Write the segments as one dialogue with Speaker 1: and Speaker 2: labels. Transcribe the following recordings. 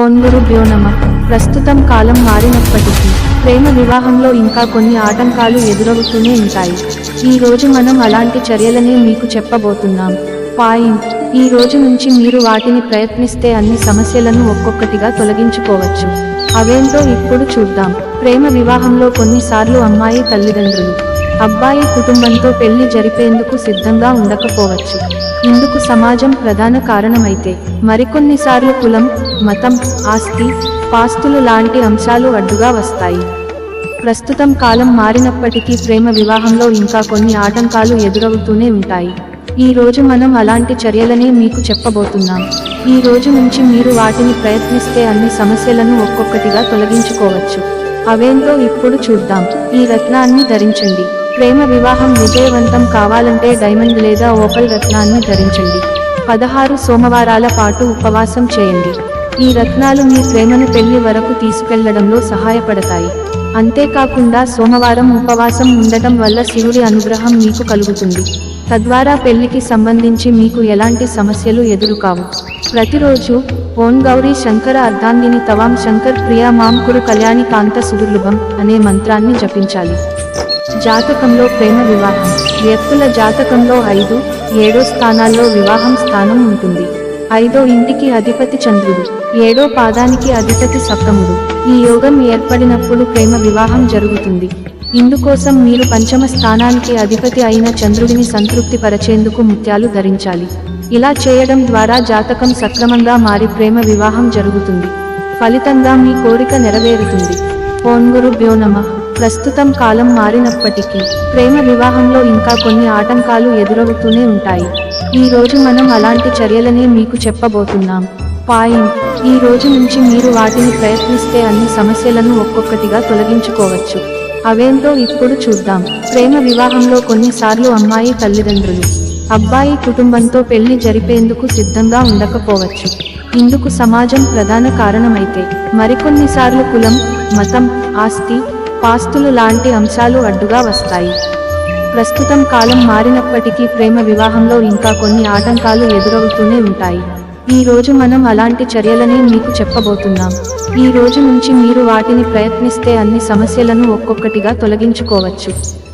Speaker 1: ఓం గురుభ్యో నమః. ప్రస్తుతం కాలం మారినప్పటికీ ప్రేమ వివాహంలో ఇంకా కొన్ని ఆటంకాలు ఎదురవుతూనే ఉంటాయి. ఈ రోజు మనం అలాంటి చర్యలనే మీకు చెప్పబోతున్నాం. పాయింట్: ఈ రోజు నుంచి మీరు వాటిని ప్రయత్నిస్తే అన్ని సమస్యలను ఒక్కొక్కటిగా తొలగించుకోవచ్చు. అవేంటో ఇప్పుడు చూద్దాం. ప్రేమ వివాహంలో కొన్నిసార్లు అమ్మాయి తల్లిదండ్రులు అబ్బాయి కుటుంబంతో పెళ్లి జరిపేందుకు సిద్ధంగా ఉండకపోవచ్చు. ఇందుకు సమాజం ప్రధాన కారణమైతే, మరికొన్నిసార్లు కులం, మతం, ఆస్తి పాస్తులు లాంటి అంశాలు అడ్డుగా వస్తాయి. ప్రస్తుతం కాలం మారినప్పటికీ ప్రేమ వివాహంలో ఇంకా కొన్ని ఆటంకాలు ఎదురవుతూనే ఉంటాయి. ఈ రోజు మనం అలాంటి చర్యలనే మీకు చెప్పబోతున్నాం. ఈ రోజు నుంచి మీరు వాటిని ప్రయత్నిస్తే అన్ని సమస్యలను ఒక్కొక్కటిగా తొలగించుకోవచ్చు. అవేంటో ఇప్పుడు చూద్దాం. ఈ రత్నాన్ని ధరించండి. ప్రేమ వివాహం విజయవంతం కావాలంటే డైమండ్ లేదా ఓపల్ రత్నాన్ని ధరించండి. 16 సోమవారాల పాటు ఉపవాసం చేయండి. ఈ రత్నాలు మీ ప్రేమను పెళ్లి వరకు తీసుకెళ్లడంలో సహాయపడతాయి. అంతేకాకుండా సోమవారం ఉపవాసం ఉండటం వల్ల శివుడి అనుగ్రహం మీకు కలుగుతుంది. తద్వారా పెళ్లికి సంబంధించి మీకు ఎలాంటి సమస్యలు ఎదురుకావు. ప్రతిరోజు ఓం గౌరీ శంకర అర్ధాంగిని తవాం శంకర్ ప్రియా మాం కురు కళ్యాణి కాంత సుదుర్లభం అనే మంత్రాన్ని జపించాలి. జాతకంలో ప్రేమ వివాహం. వ్యక్తుల జాతకంలో 5, 7 స్థానాల్లో వివాహం స్థానం ఉంటుంది. 5వ ఇంటికి అధిపతి చంద్రుడు, 7వ పాదానికి అధిపతి సప్తముడు. ఈ యోగం ఏర్పడినప్పుడు ప్రేమ వివాహం జరుగుతుంది. ఇందుకోసం మీరు 5వ స్థానానికి అధిపతి అయిన చంద్రుడిని సంతృప్తి పరచేందుకు ముత్యాలు ధరించాలి. ఇలా చేయడం ద్వారా జాతకం సక్రమంగా మారి ప్రేమ వివాహం జరుగుతుంది. ఫలితంగా మీ కోరిక నెరవేరుతుంది. ఓం గురుభ్యో నమః. ప్రస్తుతం కాలం మారినప్పటికీ ప్రేమ వివాహంలో ఇంకా కొన్ని ఆటంకాలు ఎదురవుతూనే ఉంటాయి. ఈ రోజు మనం అలాంటి చర్యలనే మీకు చెప్పబోతున్నాం. పాయింట్: ఈ రోజు నుంచి మీరు వాటిని ప్రయత్నిస్తే అన్ని సమస్యలను ఒక్కొక్కటిగా తొలగించుకోవచ్చు. అవేంటో ఇప్పుడు చూద్దాం. ప్రేమ వివాహంలో కొన్నిసార్లు అమ్మాయి తల్లిదండ్రులు అబ్బాయి కుటుంబంతో పెళ్లి జరిపేందుకు సిద్ధంగా ఉండకపోవచ్చు. ఇందుకు సమాజం ప్రధాన కారణమైతే, మరికొన్నిసార్లు కులం, మతం, ఆస్తి పాస్తులు లాంటి అంశాలు అడ్డుగా వస్తాయి. ప్రస్తుతం కాలం మారినప్పటికీ ప్రేమ వివాహంలో ఇంకా కొన్ని ఆటంకాలు ఎదురవుతూనే ఉంటాయి. ఈ రోజు మనం అలాంటి చర్యలనే మీకు చెప్పబోతున్నాం. ఈ రోజు నుంచి మీరు వాటిని ప్రయత్నిస్తే అన్ని సమస్యలను ఒక్కొక్కటిగా తొలగించుకోవచ్చు.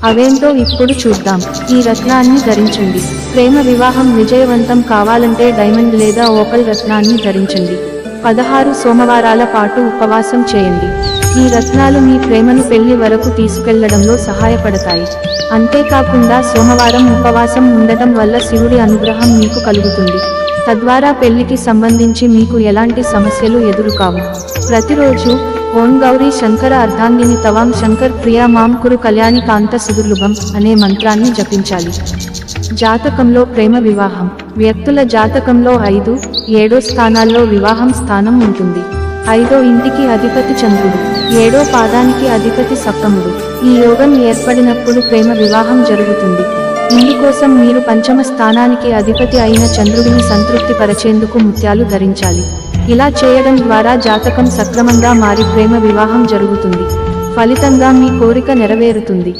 Speaker 1: అవేంటో ఇప్పుడు చూద్దాం. ఈ రత్నాన్ని ధరించండి. ప్రేమ వివాహం విజయవంతం కావాలంటే డైమండ్ లేదా ఓపల్ రత్నాన్ని ధరించండి. 16 సోమవారాల పాటు ఉపవాసం చేయండి. ఈ రత్నాలు మీ ప్రేమను పెళ్లి వరకు తీసుకెళ్లడంలో సహాయపడతాయి. అంతేకాకుండా సోమవారం ఉపవాసం ఉండటం వల్ల శివుడి అనుగ్రహం మీకు కలుగుతుంది. తద్వారా పెళ్లికి సంబంధించి మీకు ఎలాంటి సమస్యలు ఎదురుకావు. ప్రతిరోజు ఓం గౌరీ శంకర అర్ధాంగిని తవాం శంకర్ ప్రియా మాం కురు కళ్యాణి కాంత సుదుర్లభం అనే మంత్రాన్ని జపించాలి. జాతకంలో ప్రేమ వివాహం. వ్యక్తుల జాతకంలో 5, 7 స్థానాల్లో వివాహం స్థానం ఉంటుంది. 5వ ఇంటికి అధిపతి చంద్రుడు, 7వ పాదానికి అధిపతి సప్తముడు. ఈ యోగం ఏర్పడినప్పుడు ప్రేమ వివాహం జరుగుతుంది. ఇందుకోసం మీరు 5వ స్థానానికి అధిపతి అయిన చంద్రుడిని సంతృప్తి పరచేందుకు ముత్యాలు ధరించాలి. ఇలా చేయడం ద్వారా జాతకం సక్రమంగా మారి ప్రేమ వివాహం జరుగుతుంది. ఫలితంగా మీ కోరిక నెరవేరుతుంది.